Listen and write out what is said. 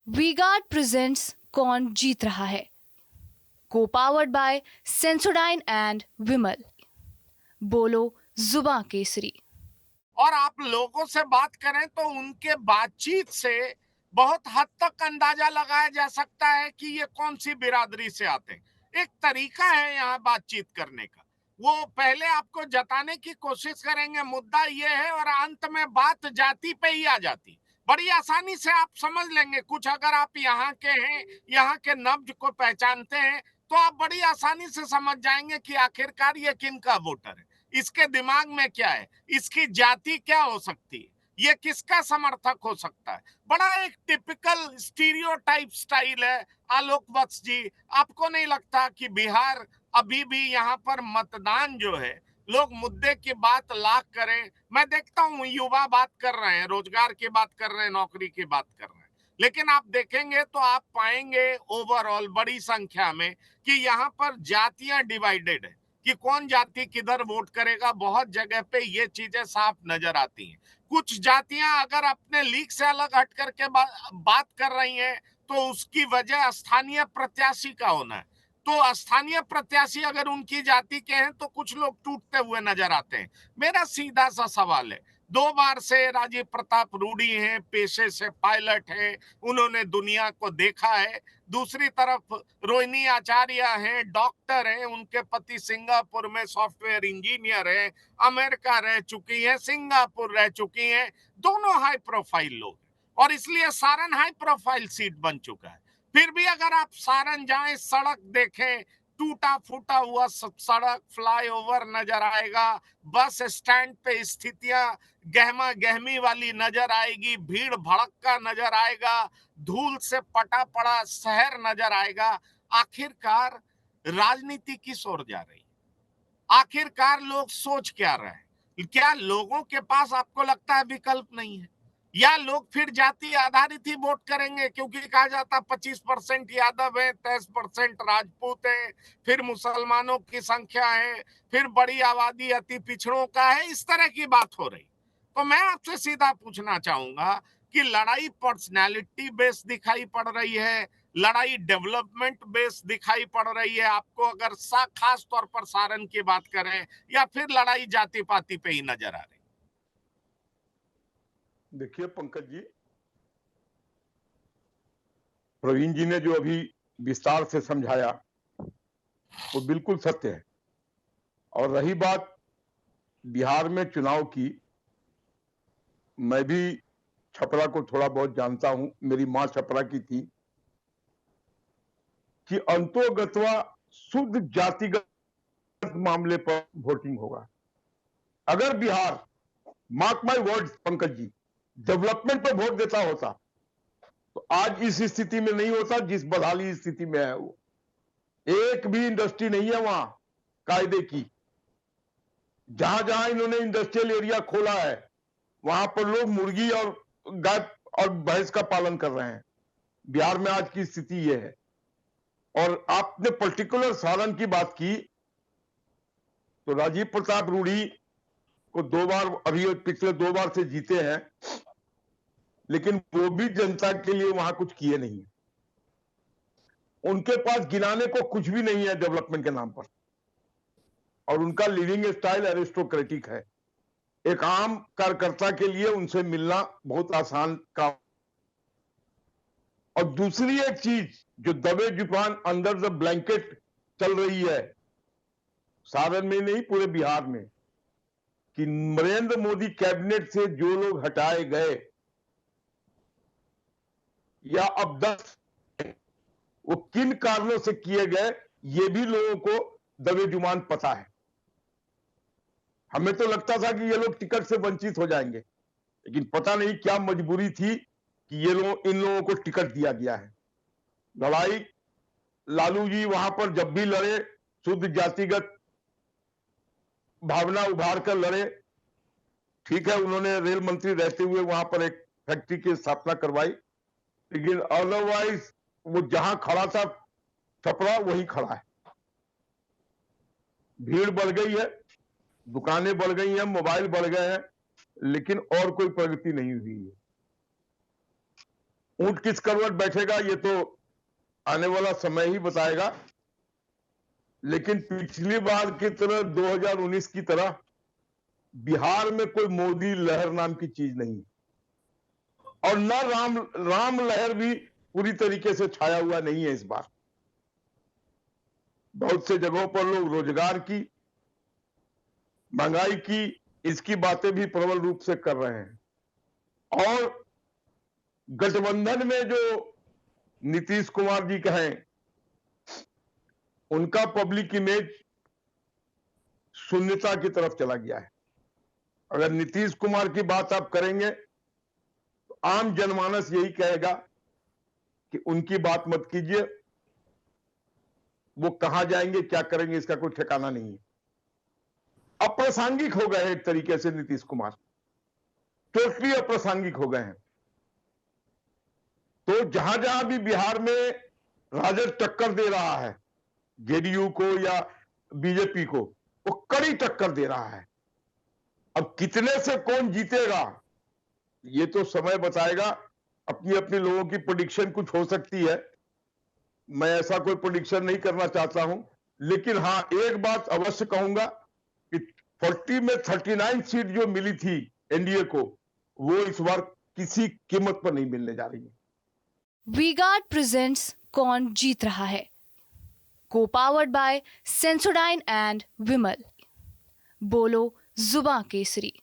V-Guard presents कौन जीत रहा है, को पावर्ड बाय सेंसोडाइन एंड विमल। बोलो जुबा केसरी। और आप लोगों से बात करें तो उनके बातचीत से बहुत हद तक अंदाजा लगाया जा सकता है कि ये कौन सी बिरादरी से आते हैं। एक तरीका है यहाँ बातचीत करने का। वो पहले आपको जताने की कोशिश करेंगे मुद्दा ये है, और अंत में बात जाति पे ही आ जाती। बड़ी आसानी से आप समझ लेंगे। कुछ अगर आप यहाँ के हैं, यहाँ के नब्ज को पहचानते हैं, तो आप बड़ी आसानी से समझ जाएंगे कि आखिरकार ये किनका वोटर है, इसके दिमाग में क्या है, इसकी जाति क्या हो सकती है, ये किसका समर्थक हो सकता है। बड़ा एक टिपिकल स्टीरियोटाइप स्टाइल है। आलोक वत्स जी, आपको नहीं लगता कि बिहार अभी भी यहाँ पर मतदान जो है, लोग मुद्दे की बात लाख करें। मैं देखता हूँ युवा बात कर रहे हैं, रोजगार की बात कर रहे हैं, नौकरी की बात कर रहे हैं, लेकिन आप देखेंगे तो आप पाएंगे ओवरऑल बड़ी संख्या में कि यहाँ पर जातियां डिवाइडेड है कि कौन जाति किधर वोट करेगा। बहुत जगह पे ये चीजें साफ नजर आती हैं। कुछ जातियां अगर अपने लीग से अलग हट करके बात कर रही हैं, तो उसकी वजह स्थानीय प्रत्याशी का होना है। तो स्थानीय प्रत्याशी अगर उनकी जाति के हैं तो कुछ लोग टूटते हुए नजर आते हैं। मेरा सीधा सा सवाल है, 2 बार से राजीव प्रताप रूडी हैं, पेशे से पायलट हैं, उन्होंने दुनिया को देखा है। दूसरी तरफ रोहिणी आचार्य हैं, डॉक्टर हैं, उनके पति सिंगापुर में सॉफ्टवेयर इंजीनियर हैं, अमेरिका रह चुकी हैं, सिंगापुर रह चुकी हैं, दोनों हाई प्रोफाइल लोग, और इसलिए सारण हाई प्रोफाइल सीट बन चुका है। फिर भी अगर आप सारण जाएं, सड़क देखें, टूटा फूटा हुआ सड़क, फ्लाईओवर नजर आएगा, बस स्टैंड पे स्थितियां गहमा गहमी वाली नजर आएगी, भीड़ भड़का नजर आएगा, धूल से पटा पड़ा शहर नजर आएगा। आखिरकार राजनीति किस ओर जा रही, आखिरकार लोग सोच क्या रहे हैं? क्या लोगों के पास आपको लगता है विकल्प नहीं है, या लोग फिर जाति आधारित ही वोट करेंगे? क्योंकि कहा जाता 25% यादव है, 23% राजपूत है, फिर मुसलमानों की संख्या है, फिर बड़ी आबादी अति पिछड़ों का है, इस तरह की बात हो रही। तो मैं आपसे सीधा पूछना चाहूंगा कि लड़ाई पर्सनैलिटी बेस दिखाई पड़ रही है, लड़ाई डेवलपमेंट बेस दिखाई पड़ रही है आपको, अगर खास तौर पर सारण की बात करें, या फिर लड़ाई जाति पाति पे ही नजर आ रही? देखिए पंकज जी, प्रवीण जी ने जो अभी विस्तार से समझाया वो बिल्कुल सत्य है। और रही बात बिहार में चुनाव की, मैं भी छपरा को थोड़ा बहुत जानता हूं, मेरी मां छपरा की थी, कि अंतोगत्वा शुद्ध जातिगत मामले पर वोटिंग होगा। अगर Bihar, mark my words Pankaj ji, development पर वोट देता होता तो आज इस स्थिति में नहीं होता जिस बदहाली स्थिति में है वो। एक भी इंडस्ट्री नहीं है वहां कायदे की। जहां जहां इन्होंने इंडस्ट्रियल एरिया खोला है वहां पर लोग मुर्गी और गाय और भैंस का पालन कर रहे हैं। बिहार में आज की स्थिति यह है। और आपने पर्टिकुलर सारण की बात की, तो राजीव प्रताप रूडी को 2 बार, अभी पिछले 2 बार से जीते हैं, लेकिन वो भी जनता के लिए वहां कुछ किए नहीं है। उनके पास गिनाने को कुछ भी नहीं है डेवलपमेंट के नाम पर, और उनका लिविंग स्टाइल एरिस्टोक्रेटिक है। एक आम कार्यकर्ता के लिए उनसे मिलना बहुत आसान काम। और दूसरी एक चीज जो दबे जुबान अंडर द ब्लैंकेट चल रही है सारण में नहीं पूरे बिहार में, कि नरेंद्र मोदी कैबिनेट से जो लोग हटाए गए या अब 10 वो किन कारणों से किए गए, ये भी लोगों को दबे जुबान पता है। हमें तो लगता था कि ये लोग टिकट से वंचित हो जाएंगे, लेकिन पता नहीं क्या मजबूरी थी कि ये लोग, इन लोगों को टिकट दिया गया है। लड़ाई लालू जी वहां पर जब भी लड़े शुद्ध जातिगत भावना उभार कर लड़े। ठीक है, उन्होंने रेल मंत्री रहते हुए वहां पर एक फैक्ट्री की स्थापना करवाई, लेकिन अदरवाइज वो जहां खड़ा था छपरा वही खड़ा है। भीड़ बढ़ गई है, दुकानें बढ़ गई हैं, मोबाइल बढ़ गए हैं, लेकिन और कोई प्रगति नहीं हुई है। ऊंट किस करवट बैठेगा ये तो आने वाला समय ही बताएगा, लेकिन पिछली बार की तरह 2019 की तरह बिहार में कोई मोदी लहर नाम की चीज नहीं, और न राम लहर भी पूरी तरीके से छाया हुआ नहीं है इस बार। बहुत से जगहों पर लोग रोजगार की, महंगाई की, इसकी बातें भी प्रबल रूप से कर रहे हैं। और गठबंधन में जो नीतीश कुमार जी कहें, उनका पब्लिक इमेज शून्यता की तरफ चला गया है। अगर नीतीश कुमार की बात आप करेंगे तो आम जनमानस यही कहेगा कि उनकी बात मत कीजिए, वो कहां जाएंगे क्या करेंगे इसका कोई ठिकाना नहीं है। अप्रासंगिक हो गए हैं एक तरीके से नीतीश कुमार, टोटली अप्रासंगिक हो गए हैं। तो जहां जहां भी बिहार में राजद टक्कर दे रहा है जेडीयू को या बीजेपी को, वो कड़ी टक्कर दे रहा है। अब कितने से कौन जीतेगा ये तो समय बताएगा। अपनी अपनी लोगों की प्रेडिक्शन कुछ हो सकती है, मैं ऐसा कोई प्रेडिक्शन नहीं करना चाहता हूं, लेकिन हां एक बात अवश्य कहूंगा कि 40 में 39 सीट जो मिली थी एनडीए को, वो इस बार किसी कीमत पर नहीं मिलने जा रही है। वी-गार्ड प्रेजेंट्स कौन जीत रहा है, को पावर्ड बाय सेंसोडाइन एंड विमल। बोलो जुबां केसरी।